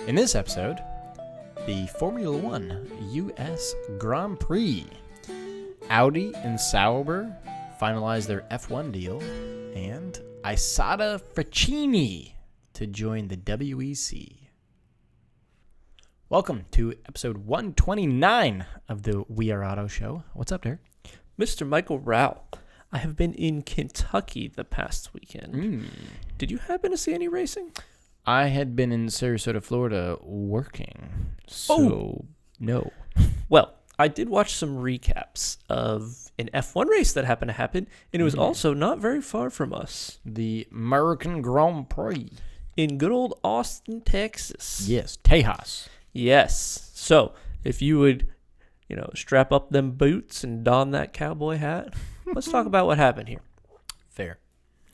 In this episode, the Formula One US Grand Prix. Audi and Sauber finalized their F1 deal, and Isotta Fraschini to join the WEC. Welcome to episode 129 of the We Are Auto Show. What's up, Derek? Mr. Michael Rao, I have been in Kentucky the past weekend. Did you happen to see any racing? I had been in Sarasota, Florida working, so no. Well, I did watch some recaps of an F1 race that happened to happen, and it was also not very far from us. The American Grand Prix. In good old Austin, Texas. Yes, Tejas. Yes. So, if you would, strap up them boots and don that cowboy hat, let's talk about what happened here. Fair.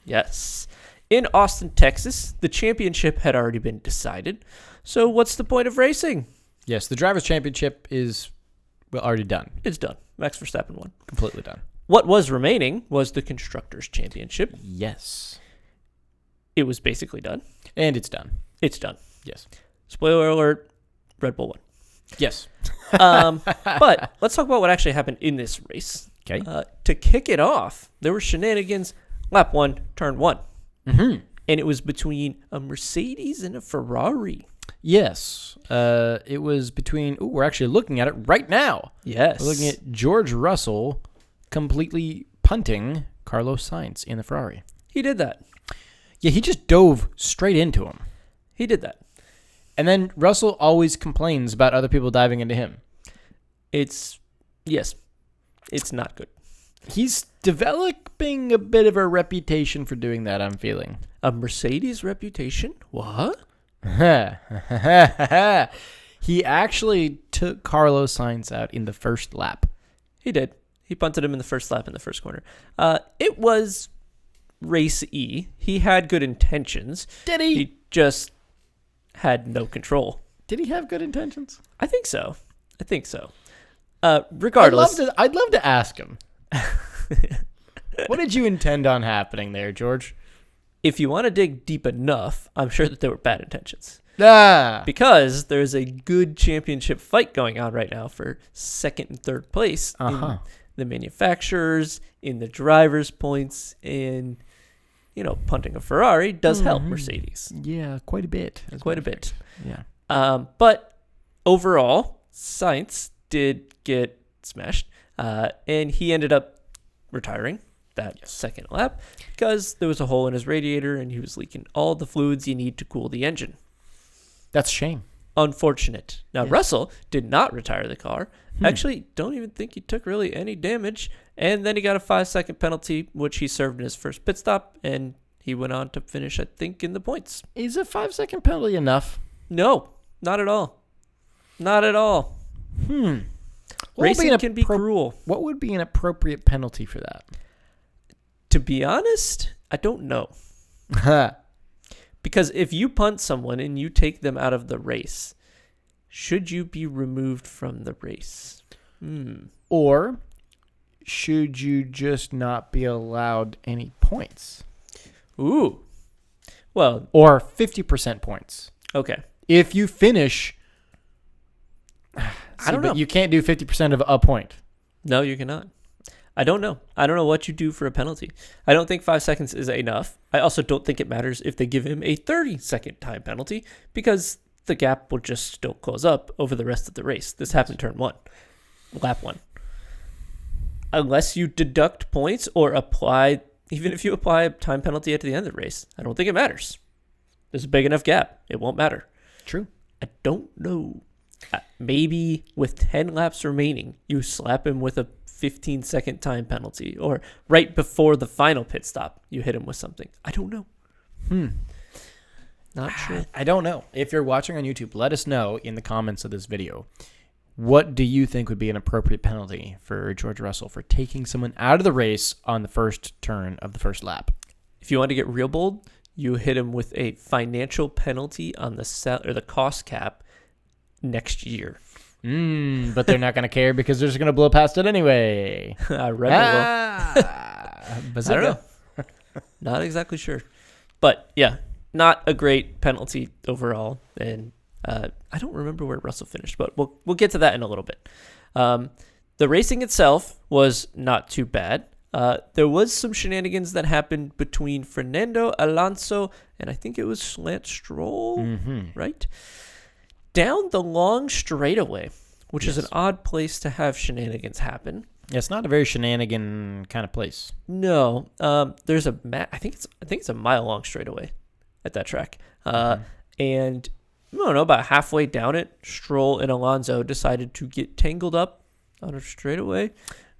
Yes. In Austin, Texas, the championship had already been decided. So what's the point of racing? Yes, the Drivers' Championship is already done. It's done. Max Verstappen won. Completely done. What was remaining was the Constructors' Championship. Yes. It was basically done. And it's done. It's done. Yes. Spoiler alert, Red Bull won. Yes. But let's talk about what actually happened in this race. Okay. To kick it off, there were shenanigans. Lap 1, turn 1. Mm-hmm. And it was between a Mercedes and a Ferrari. Yes. It was between... Ooh, we're actually looking at it right now. Yes. We're looking at George Russell completely punting Carlos Sainz in the Ferrari. He did that. Yeah, he just dove straight into him. He did that. And then Russell always complains about other people diving into him. It's not good. He's developing a bit of a reputation for doing that, I'm feeling. A Mercedes reputation? What? He actually took Carlos Sainz out in the first lap. He did. He punted him in the first lap in the first corner. It was race E. He had good intentions. Did he? He just had no control. Did he have good intentions? I think so. Regardless. I'd love to ask him. What did you intend on happening there, George? If you want to dig deep enough, I'm sure that there were bad intentions. Because there's a good championship fight going on right now for second and third place in the manufacturers, in the drivers' points, and punting a Ferrari does help Mercedes. Yeah, quite a bit. Quite a bit. Yeah. But overall, Sainz did get smashed, and he ended up retiring that second lap because there was a hole in his radiator and he was leaking all the fluids you need to cool the engine. That's a shame. Unfortunate. Now, Russell did not retire the car. Actually, don't even think he took really any damage. And then he got a 5-second penalty, which he served in his first pit stop, and he went on to finish, I think, in the points. Is a 5-second penalty enough? No, not at all. Not at all. Racing can be cruel. What would be an appropriate penalty for that? To be honest, I don't know. Because if you punt someone and you take them out of the race, should you be removed from the race? Or should you just not be allowed any points? Ooh. Well, or 50% points. Okay. If you finish... I don't know. But you can't do 50% of a point. No, you cannot. I don't know. I don't know what you do for a penalty. I don't think 5 seconds is enough. I also don't think it matters if they give him a 30-second time penalty because the gap will just still close up over the rest of the race. This happened turn 1, lap 1. Unless you deduct points or even if you apply a time penalty at the end of the race, I don't think it matters. There's a big enough gap. It won't matter. True. I don't know. Maybe with 10 laps remaining, you slap him with a 15-second time penalty, or right before the final pit stop, you hit him with something. I don't know. Not sure. I don't know. If you're watching on YouTube, let us know in the comments of this video. What do you think would be an appropriate penalty for George Russell for taking someone out of the race on the first turn of the first lap? If you want to get real bold, you hit him with a financial penalty on the cost cap next year. But they're not going to care because they're just going to blow past it anyway. I don't know. Not exactly sure. But yeah, not a great penalty overall. And I don't remember where Russell finished, but we'll get to that in a little bit. The racing itself was not too bad. There was some shenanigans that happened between Fernando Alonso and I think it was Lance Stroll, right? Down the long straightaway, which is an odd place to have shenanigans happen. Yeah, it's not a very shenanigan kind of place. No, there's I think it's a mile long straightaway at that track, and I don't know, about halfway down it, Stroll and Alonso decided to get tangled up on a straightaway.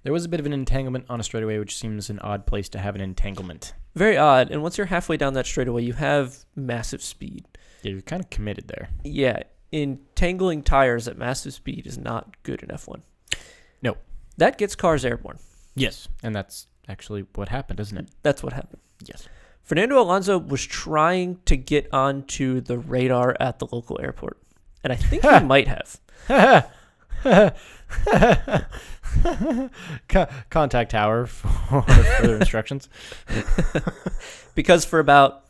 There was a bit of an entanglement on a straightaway, which seems an odd place to have an entanglement. Very odd. And once you're halfway down that straightaway, you have massive speed. Yeah, you're kind of committed there. Yeah, entangling tires at massive speed is not good in F1. No. That gets cars airborne. Yes, and that's actually what happened, isn't it? That's what happened. Yes. Fernando Alonso was trying to get onto the radar at the local airport, and I think he might have. Contact tower for further instructions. Because for about,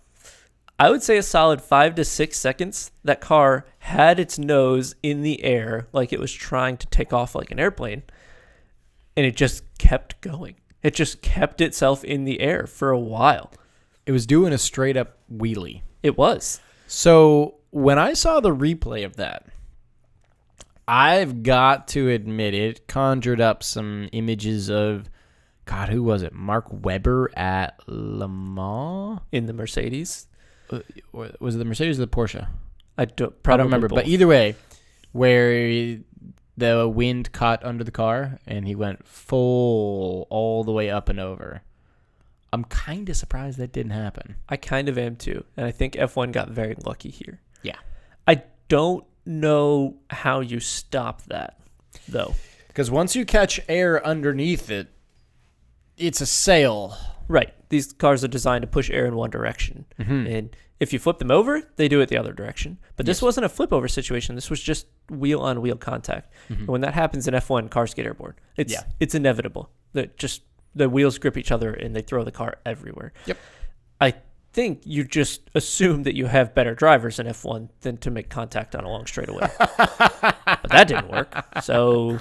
I would say, a solid 5 to 6 seconds, that car had its nose in the air like it was trying to take off like an airplane, and it just kept going. It just kept itself in the air for a while. It was doing a straight up wheelie. It was. So when I saw the replay of that, I've got to admit it conjured up some images of, God, who was it? Mark Webber at Le Mans? In the Mercedes? Was it the Mercedes or the Porsche? I don't remember. both. But either way, where the wind caught under the car and he went full all the way up and over. I'm kind of surprised that didn't happen. I kind of am too. And I think F1 got very lucky here. Yeah. I don't know how you stop that, though. Because once you catch air underneath it, it's a sail. Right. These cars are designed to push air in one direction. Mm-hmm. And if you flip them over, they do it the other direction. But this wasn't a flip over situation. This was just wheel on wheel contact. And when that happens in F1, cars get airborne. It's inevitable. The wheels grip each other and they throw the car everywhere. Yep. I think you just assume that you have better drivers in F1 than to make contact on a long straightaway. But that didn't work. So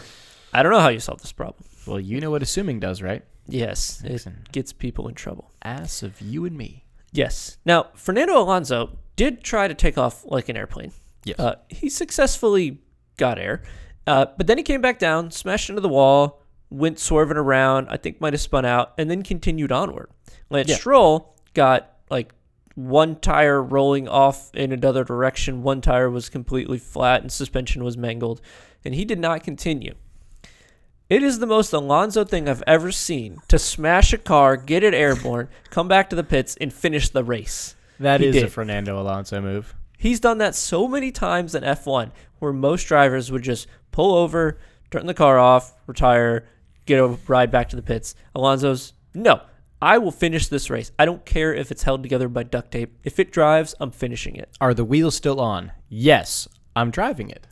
I don't know how you solve this problem. Well, you know what assuming does, right? Yes, Excellent. It gets people in trouble. Ass of you and me. Yes. Now, Fernando Alonso did try to take off like an airplane. Yes. He successfully got air, but then he came back down, smashed into the wall, went swerving around, I think might have spun out, and then continued onward. Lance Stroll got like one tire rolling off in another direction. One tire was completely flat and suspension was mangled, and he did not continue. It is the most Alonso thing I've ever seen, to smash a car, get it airborne, come back to the pits, and finish the race. That is a Fernando Alonso move. He's done that so many times in F1, where most drivers would just pull over, turn the car off, retire, get a ride back to the pits. Alonso's, no, I will finish this race. I don't care if it's held together by duct tape. If it drives, I'm finishing it. Are the wheels still on? Yes, I'm driving it.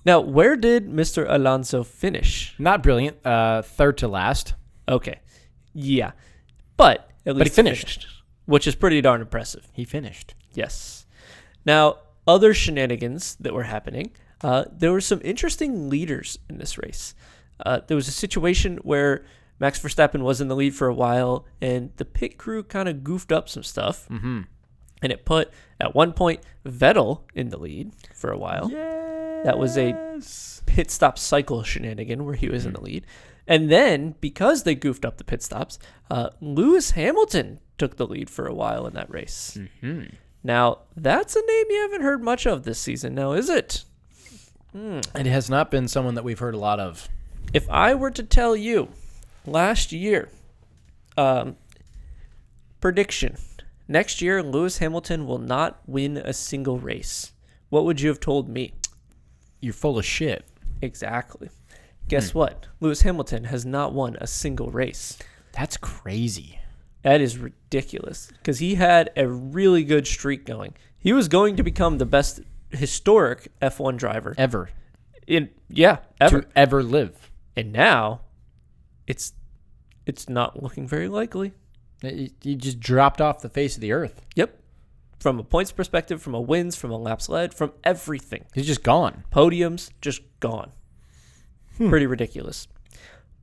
Now, where did Mr. Alonso finish? Not brilliant. Third to last. Okay. Yeah. But at least he finished. Which is pretty darn impressive. He finished. Yes. Now, other shenanigans that were happening, there were some interesting leaders in this race. There was a situation where Max Verstappen was in the lead for a while, and the pit crew kind of goofed up some stuff. Mm-hmm. And it put, at one point, Vettel in the lead for a while. Yes. That was a pit stop cycle shenanigan where he was in the lead. And then, because they goofed up the pit stops, Lewis Hamilton took the lead for a while in that race. Mm-hmm. Now, that's a name you haven't heard much of this season now, is it? It has not been someone that we've heard a lot of. If I were to tell you, last year, prediction, next year Lewis Hamilton will not win a single race, what would you have told me? You're full of shit. Exactly. Guess what? Lewis Hamilton has not won a single race. That's crazy. That is ridiculous because he had a really good streak going. He was going to become the best historic F1 driver Ever. ever. To ever live. And now it's not looking very likely. He just dropped off the face of the earth. Yep. From a points perspective, from a wins, from a laps led, from everything. He's just gone. Podiums, just gone. Pretty ridiculous.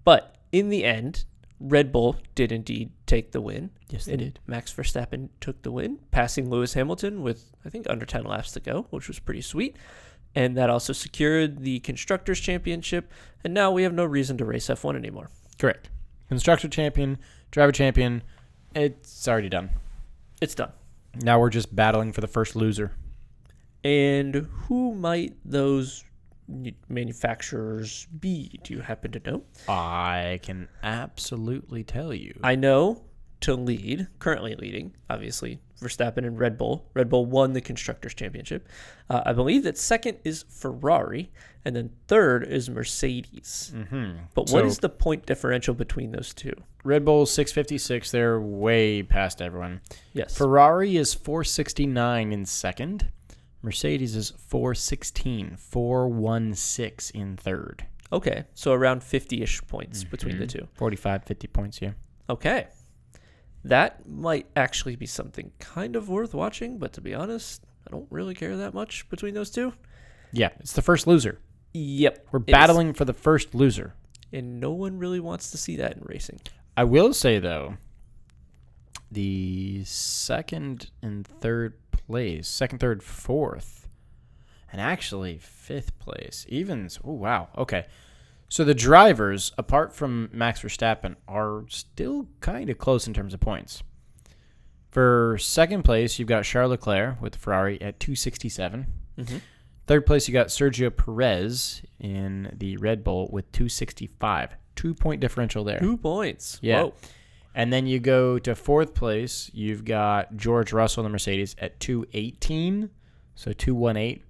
But in the end, Red Bull did indeed take the win. Yes, they did. Max Verstappen took the win, passing Lewis Hamilton with, I think, under 10 laps to go, which was pretty sweet. And that also secured the Constructors' Championship. And now we have no reason to race F1 anymore. Correct. Constructor champion, driver champion, it's already done. It's done. Now we're just battling for the first loser. And who might those manufacturers be? Do you happen to know? I can absolutely tell you. I know to lead, currently leading, obviously, Verstappen and Red Bull. Red Bull won the Constructors' Championship. I believe that second is Ferrari, and then third is Mercedes. Mm-hmm. But what is the point differential between those two? Red Bull 656, they're way past everyone. Yes. Ferrari is 469 in second. Mercedes is 416, 416 in third. Okay, so around 50-ish points between the two. 45, 50 points, yeah. Okay. That might actually be something kind of worth watching, but to be honest, I don't really care that much between those two. Yeah, it's the first loser. Yep. We're battling for the first loser. And no one really wants to see that in racing. I will say, though, the second and third place, second, third, fourth, and actually fifth place, evens. Oh, wow. Okay. So the drivers, apart from Max Verstappen, are still kind of close in terms of points. For second place, you've got Charles Leclerc with Ferrari at 267. Mm-hmm. Third place, you got Sergio Perez in the Red Bull with 265. 2-point differential there. 2 points. Yeah. Whoa. And then you go to fourth place, you've got George Russell in the Mercedes at 218, so 218.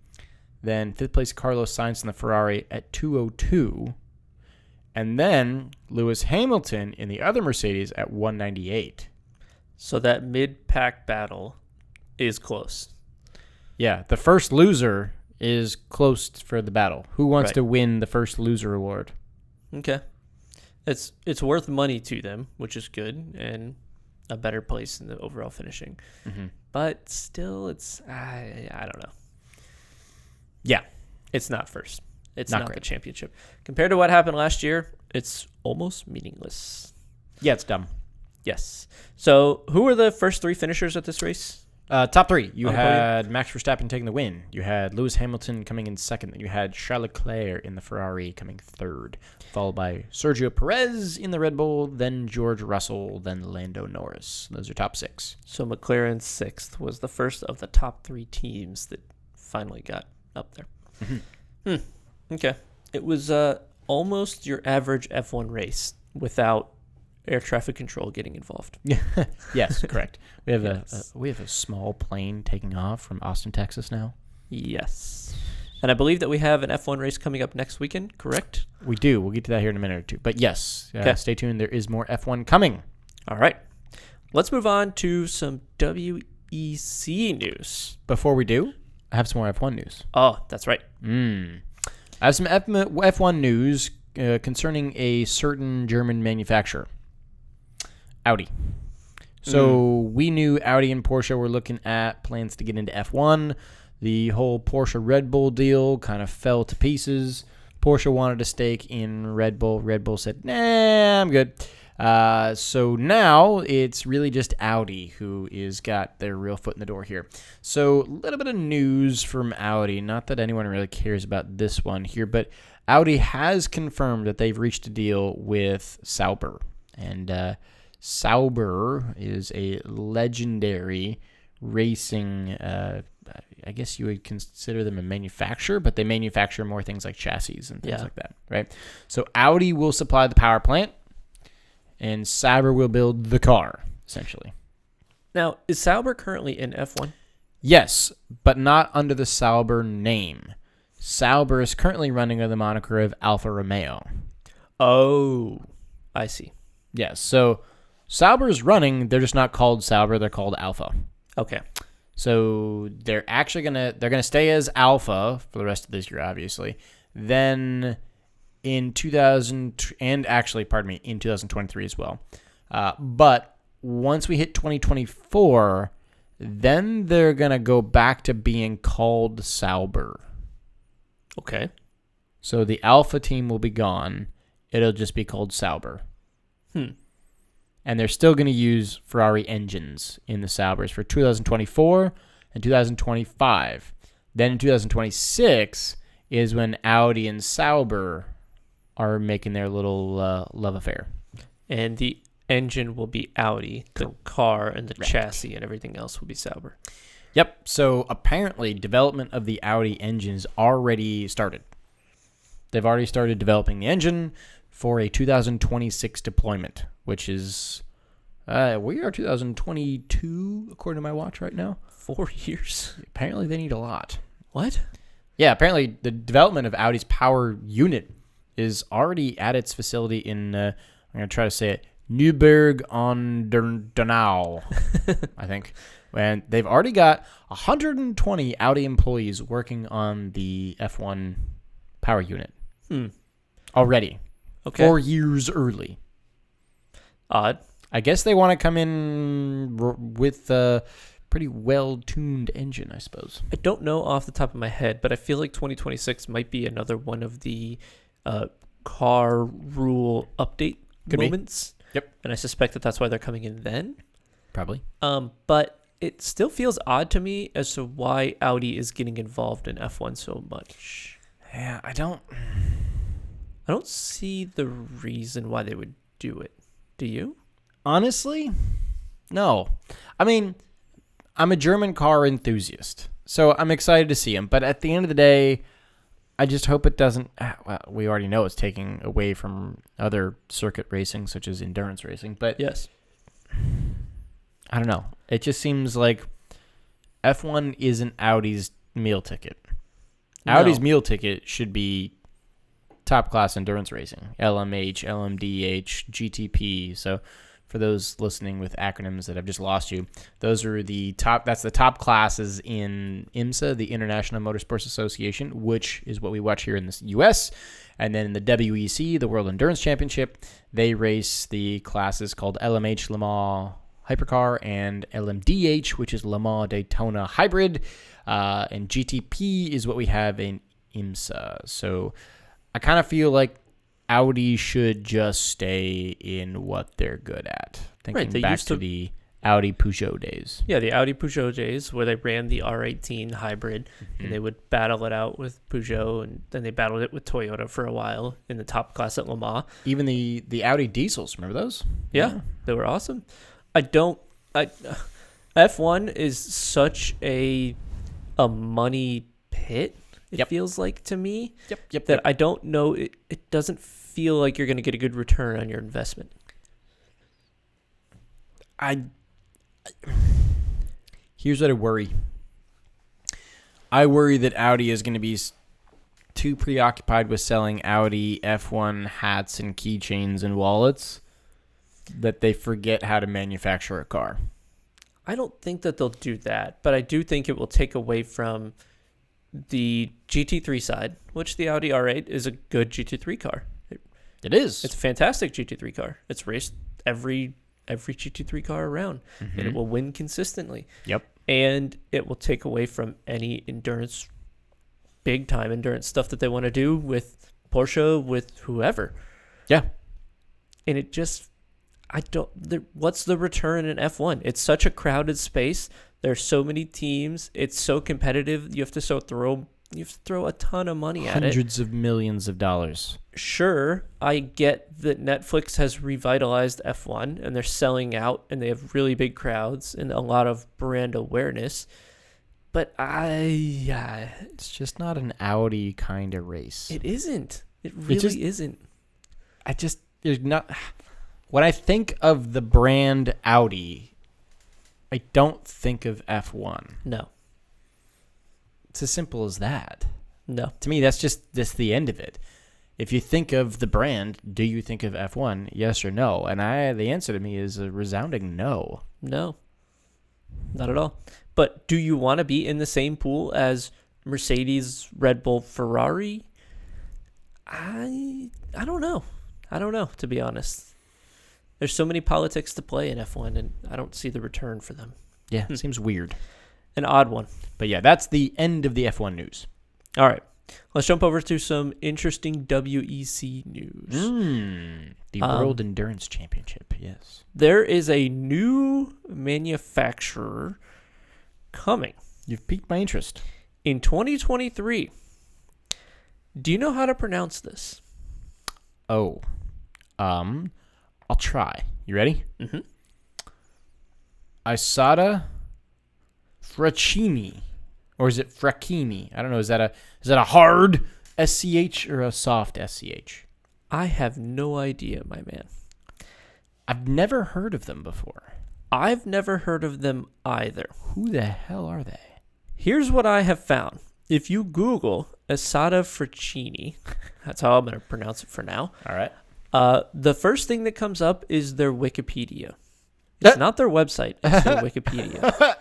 Then fifth place, Carlos Sainz in the Ferrari at 202. And then Lewis Hamilton in the other Mercedes at 198. So that mid-pack battle is close. Yeah, the first loser is close for the battle. Who wants Right. to win the first loser award? Okay. It's worth money to them, which is good, and a better place in the overall finishing. Mm-hmm. But still, it's I don't know. Yeah. It's not first. It's Not not great. the championship. Compared to what happened last year, it's almost meaningless. Yeah, it's dumb. Yes. So who were the first three finishers at this race? Top three. You On the podium? had Max Verstappen taking the win. You had Lewis Hamilton coming in second. Then you had Charles Leclerc in the Ferrari coming third, followed by Sergio Perez in the Red Bull, then George Russell, then Lando Norris. Those are top six. So McLaren sixth was the first of the top three teams that finally got up there. Mm-hmm. Okay. It was almost your average F1 race without air traffic control getting involved. Yes, correct. We have Yes. we have a small plane taking off from Austin, Texas now. Yes. And I believe that we have an F1 race coming up next weekend, correct? We do. We'll get to that here in a minute or two. But yes, Okay. stay tuned. There is more F1 coming. All right. Let's move on to some WEC news. Before we do, I have some more F1 news. Oh, that's right. I have some F1 news concerning a certain German manufacturer, Audi. So we knew Audi and Porsche were looking at plans to get into F1. The whole Porsche Red Bull deal kind of fell to pieces. Porsche wanted a stake in Red Bull. Red Bull said, nah, I'm good. So now it's really just Audi who is got their real foot in the door here. So a little bit of news from Audi. Not that anyone really cares about this one here, but Audi has confirmed that they've reached a deal with Sauber. And Sauber is a legendary racing, I guess you would consider them a manufacturer, but they manufacture more things like chassis and things like that, right? So Audi will supply the power plant, and Sauber will build the car, essentially. Now, is Sauber currently in F1? Yes, but not under the Sauber name. Sauber is currently running under the moniker of Alfa Romeo. Oh, I see. Yes, so Sauber is running. They're just not called Sauber. They're called Alfa. Okay. So they're actually gonna stay as Alpha for the rest of this year, obviously. Then in 2023 as well. But once we hit 2024, Then they're going to go back to being called Sauber. Okay. So the Alpha team will be gone. It'll just be called Sauber. And they're still going to use Ferrari engines in the Saubers for 2024 and 2025. Then in 2026 is when Audi and Sauber are making their little love affair. And the engine will be Audi. The car and the chassis and everything else will be Sauber. Yep. So apparently development of the Audi engines already started. They've already started developing the engine for a 2026 deployment, which is, we are 2022, according to my watch right now. 4 years? Apparently they need a lot. What? Yeah, apparently the development of Audi's power unit is already at its facility in, I'm going to try to say it, Neuburg on Donau, I think. And they've already got 120 Audi employees working on the F1 power unit. Already. Okay. 4 years early. Odd. I guess they want to come in with a pretty well-tuned engine, I suppose. I don't know off the top of my head, but I feel like 2026 might be another one of the car rule update moments. Yep. And I suspect that that's why they're coming in then. Probably. But it still feels odd to me as to why Audi is getting involved in F1 so much. Yeah, I don't see the reason why they would do it. Do you? Honestly, no. I mean, I'm a German car enthusiast, so I'm excited to see him. But at the end of the day, I just hope it doesn't. Well, we already know it's taking away from other circuit racing, such as endurance racing. But yes, I don't know. It just seems like F1 isn't Audi's meal ticket. No. Audi's meal ticket should be top class endurance racing, LMH, LMDH, GTP. So for those listening with acronyms that I've just lost you, those are the top. That's the top classes in IMSA, the International Motorsports Association, which is what we watch here in the US. And then in the WEC, the World Endurance Championship, they race the classes called LMH, Le Mans Hypercar, and LMDH, which is Le Mans Daytona Hybrid. And GTP is what we have in IMSA. So I kind of feel like Audi should just stay in what they're good at. Thinking back to the Audi Peugeot days. Yeah, the Audi Peugeot days where they ran the R18 hybrid and they would battle it out with Peugeot, and then they battled it with Toyota for a while in the top class at Le Mans. Even the Audi diesels, remember those? Yeah, they were awesome. F1 is such a money pit. It feels like to me that I don't know. It doesn't feel like you're going to get a good return on your investment. Here's what I worry. I worry that Audi is going to be too preoccupied with selling Audi F1 hats and keychains and wallets that they forget how to manufacture a car. I don't think that they'll do that, but I do think it will take away from the GT3 side, which the Audi R8 is a good GT3 car. It is. It's a fantastic GT3 car. It's raced every GT3 car around, and it will win consistently. Yep. And it will take away from any endurance, big time endurance stuff that they want to do with Porsche, with whoever. Yeah. And it just, what's the return in F1? It's such a crowded space. There's so many teams. It's so competitive. You have to throw a ton of money at it. Hundreds of millions of dollars. Sure, I get that Netflix has revitalized F1 and they're selling out and they have really big crowds and a lot of brand awareness. But it's just not an Audi kind of race. It isn't. It really isn't. There's not. When I think of the brand Audi, I don't think of F1. No. It's as simple as that. No. To me, that's the end of it. If you think of the brand, do you think of F1? Yes or no? And the answer to me is a resounding no. No. Not at all. But do you want to be in the same pool as Mercedes, Red Bull, Ferrari? I don't know. I don't know, to be honest. There's so many politics to play in F1, and I don't see the return for them. Yeah, seems weird. An odd one. But yeah, that's the end of the F1 news. All right. Let's jump over to some interesting WEC news. The World Endurance Championship, yes. There is a new manufacturer coming. You've piqued my interest. In 2023. Do you know how to pronounce this? Oh. I'll try. You ready? Mm-hmm. Isotta Fraschini. Or is it Fraschini? I don't know. Is that a hard SCH or a soft SCH? I have no idea, my man. I've never heard of them before. I've never heard of them either. Who the hell are they? Here's what I have found. If you Google Isotta Fraschini, that's how I'm going to pronounce it for now. All right. The first thing that comes up is their Wikipedia. It's not their website, it's their Wikipedia.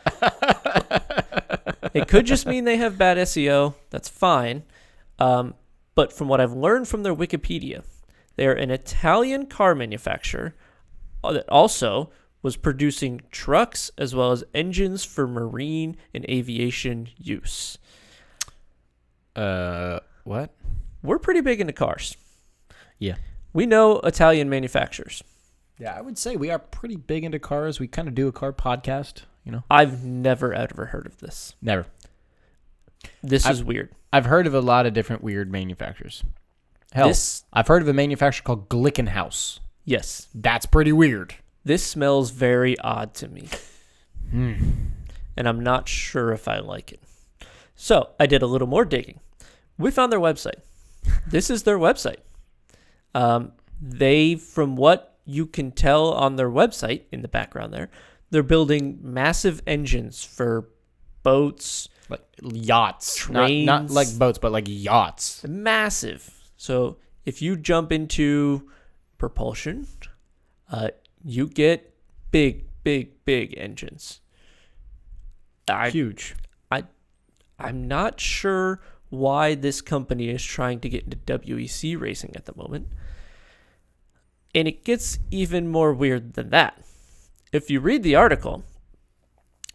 It could just mean they have bad SEO. That's fine. But from what I've learned from their Wikipedia, they're an Italian car manufacturer that also was producing trucks as well as engines for marine and aviation use. What? We're pretty big into cars. Yeah. We know Italian manufacturers. Yeah, I would say we are pretty big into cars. We kind of do a car podcast, you know? I've never, ever heard of this. Never. This is weird. I've heard of a lot of different weird manufacturers. Hell, I've heard of a manufacturer called Glickenhaus. Yes. That's pretty weird. This smells very odd to me. And I'm not sure if I like it. So I did a little more digging. We found their website. This is their website. They, from what you can tell on their website in the background there, they're building massive engines for boats, Like yachts. trains. Not like boats, but like yachts. Massive. So if you jump into propulsion, you get big engines. Huge. I'm not sure why this company is trying to get into WEC racing at the moment. And it gets even more weird than that. If you read the article,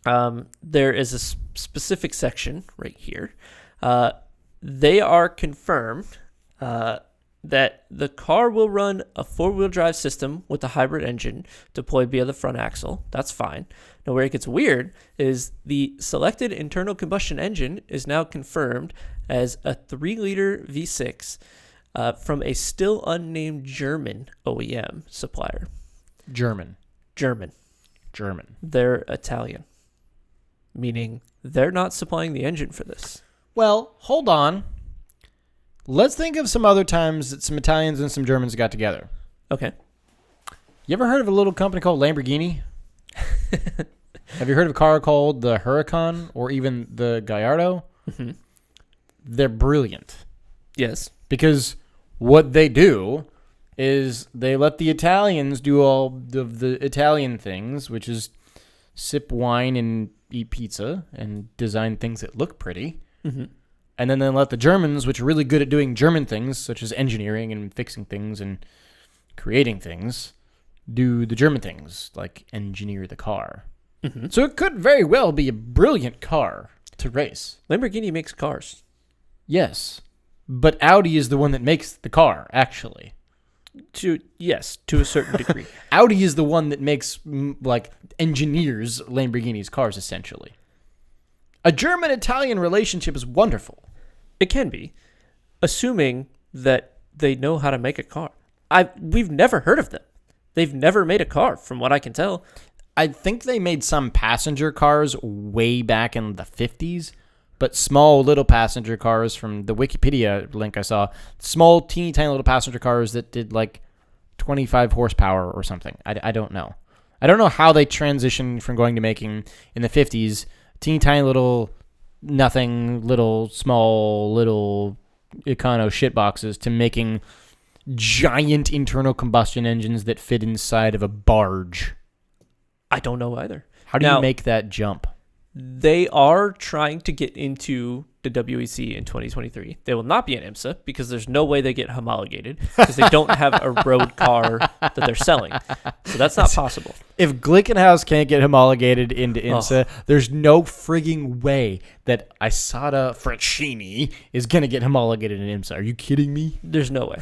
there is a specific section right here. They are confirmed that the car will run a four-wheel drive system with a hybrid engine deployed via the front axle. That's fine. Now, where it gets weird is the selected internal combustion engine is now confirmed as a 3-liter V6 from a still unnamed German OEM supplier. German. They're Italian, meaning they're not supplying the engine for this. Well, hold on. Let's think of some other times that some Italians and some Germans got together. Okay. You ever heard of a little company called Lamborghini? Have you heard of a car called the Huracan or even the Gallardo? Mm-hmm. They're brilliant. Yes. Because what they do is they let the Italians do all of the Italian things, which is sip wine and eat pizza and design things that look pretty. Mm-hmm. And then they let the Germans, which are really good at doing German things, such as engineering and fixing things and creating things, do the German things, like engineer the car. Mm-hmm. So it could very well be a brilliant car to race. Lamborghini makes cars. Yes. But Audi is the one that makes the car, actually. To a certain degree. Audi is the one that makes, engineers Lamborghini's cars, essentially. A German-Italian relationship is wonderful. It can be, assuming that they know how to make a car. We've never heard of them. They've never made a car, from what I can tell. I think they made some passenger cars way back in the 50s, but small little passenger cars from the Wikipedia link I saw, small, teeny tiny little passenger cars that did like 25 horsepower or something. I don't know. I don't know how they transitioned from going to making, in the 50s, teeny tiny little, nothing, little, small, little econo shitboxes to making giant internal combustion engines that fit inside of a barge. I don't know either. How do you make that jump? They are trying to get into the WEC in 2023. They will not be in IMSA because there's no way they get homologated because they don't have a road car that they're selling. So that's not possible. If Glickenhaus can't get homologated into IMSA, there's no frigging way that Isotta Fraschini is going to get homologated in IMSA. Are you kidding me? There's no way.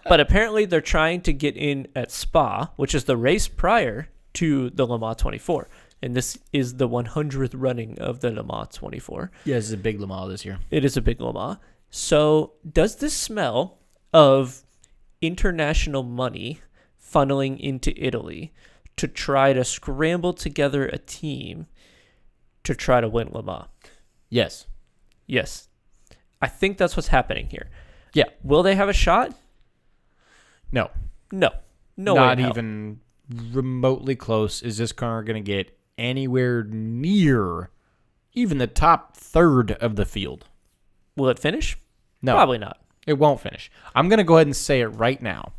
But apparently they're trying to get in at Spa, which is the race prior to the Le Mans 24. And this is the 100th running of the Le Mans 24. Yeah, this is a big Le Mans this year. It is a big Le Mans. So does this smell of international money funneling into Italy to try to scramble together a team to try to win Le Mans? Yes. Yes. I think that's what's happening here. Yeah. Will they have a shot? No. No. No way Not in hell. even remotely close is this car going to get anywhere near even the top third of the field. Will it finish? No. Probably not. It won't finish. I'm going to go ahead and say it right now.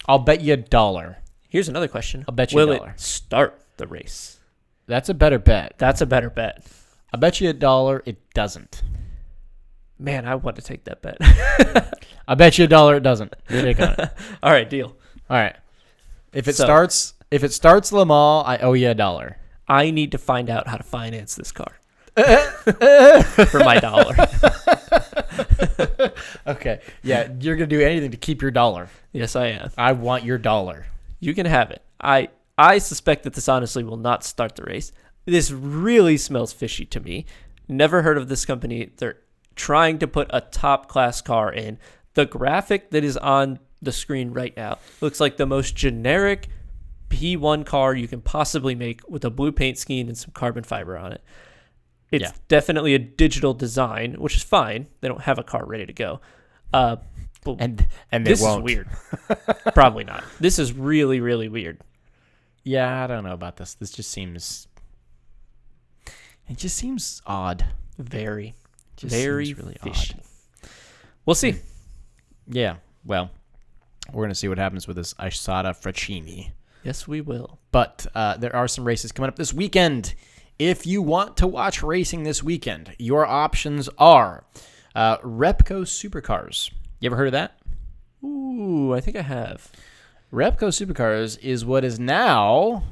I'll bet you $1. Here's another question. I'll bet you Will $1. it start the race? That's a better bet. That's a better bet. I bet you $1 it doesn't. Man, I want to take that bet. I bet you $1 it doesn't. Your take on it. All right, deal. All right. If it starts Le Mans, I owe you $1. I need to find out how to finance this car for my $1. Okay. Yeah, you're going to do anything to keep your $1. Yes, I am. I want your $1. You can have it. I suspect that this honestly will not start the race. This really smells fishy to me. Never heard of this company. They're trying to put a top-class car in. The graphic that is on the screen right now looks like the most generic P1 car you can possibly make with a blue paint scheme and some carbon fiber on it. It's definitely a digital design, which is fine. They don't have a car ready to go. But And they this won't. is weird. Probably not. This is really, really weird. Yeah, I don't know about this. This just seems... It just seems odd. Very, Just very seems really fishy. odd. We'll see. Yeah, well, we're going to see what happens with this Isotta Fraschini. Yes, we will. But there are some races coming up this weekend. If you want to watch racing this weekend, your options are Repco Supercars. You ever heard of that? Ooh, I think I have. Repco Supercars is what is now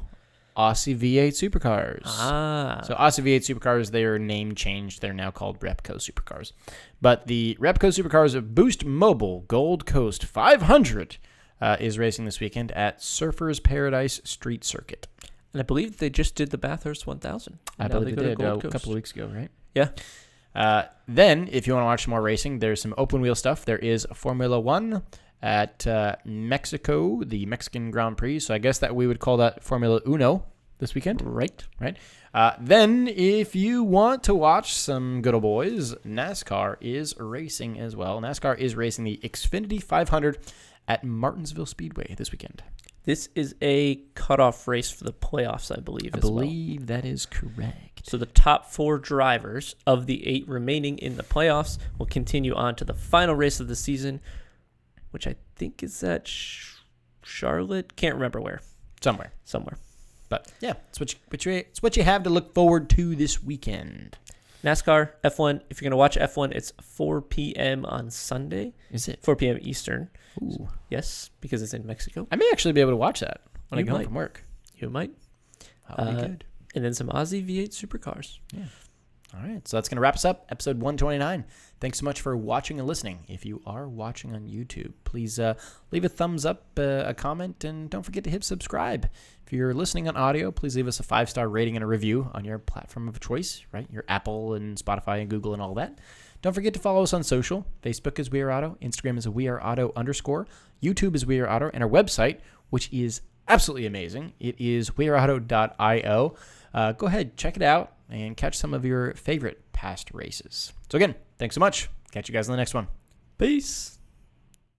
Aussie V8 Supercars. Ah. So Aussie V8 Supercars, their name changed. They're now called Repco Supercars. But the Repco Supercars Boost Mobile Gold Coast 500 is racing this weekend at Surfers Paradise Street Circuit. And I believe they just did the Bathurst 1000. I Now believe go they to did Gold a Coast. couple of weeks ago, right? Yeah. Then, if you want to watch some more racing, there's some open wheel stuff. There is Formula One at Mexico, the Mexican Grand Prix. So I guess that we would call that Formula Uno this weekend. Right. Then, if you want to watch some good old boys, NASCAR is racing as well. NASCAR is racing the Xfinity 500 at Martinsville Speedway this weekend. This is a cutoff race for the playoffs, I believe. I believe that is correct. So the top 4 drivers of the 8 remaining in the playoffs will continue on to the final race of the season, which I think is at Charlotte. Can't remember where. Somewhere. But yeah, it's what you have to look forward to this weekend. NASCAR, F1. If you're going to watch F1, it's 4 p.m. on Sunday. Is it? 4 p.m. Eastern. Ooh. Yes, because it's in Mexico. I may actually be able to watch that when I You get home might. from work. You might. That would be good. And then some Aussie V8 supercars. Yeah. All right, so that's going to wrap us up, episode 129. Thanks so much for watching and listening. If you are watching on YouTube, please leave a thumbs up, a comment, and don't forget to hit subscribe. If you're listening on audio, please leave us a 5-star rating and a review on your platform of choice, right? Your Apple and Spotify and Google and all that. Don't forget to follow us on social. Facebook is We Are Auto. Instagram is WeAreAuto_. YouTube is We Are Auto. And our website, which is absolutely amazing, it is weareauto.io. Go ahead, check it out, and catch some of your favorite past races. So again, thanks so much. Catch you guys on the next one. Peace.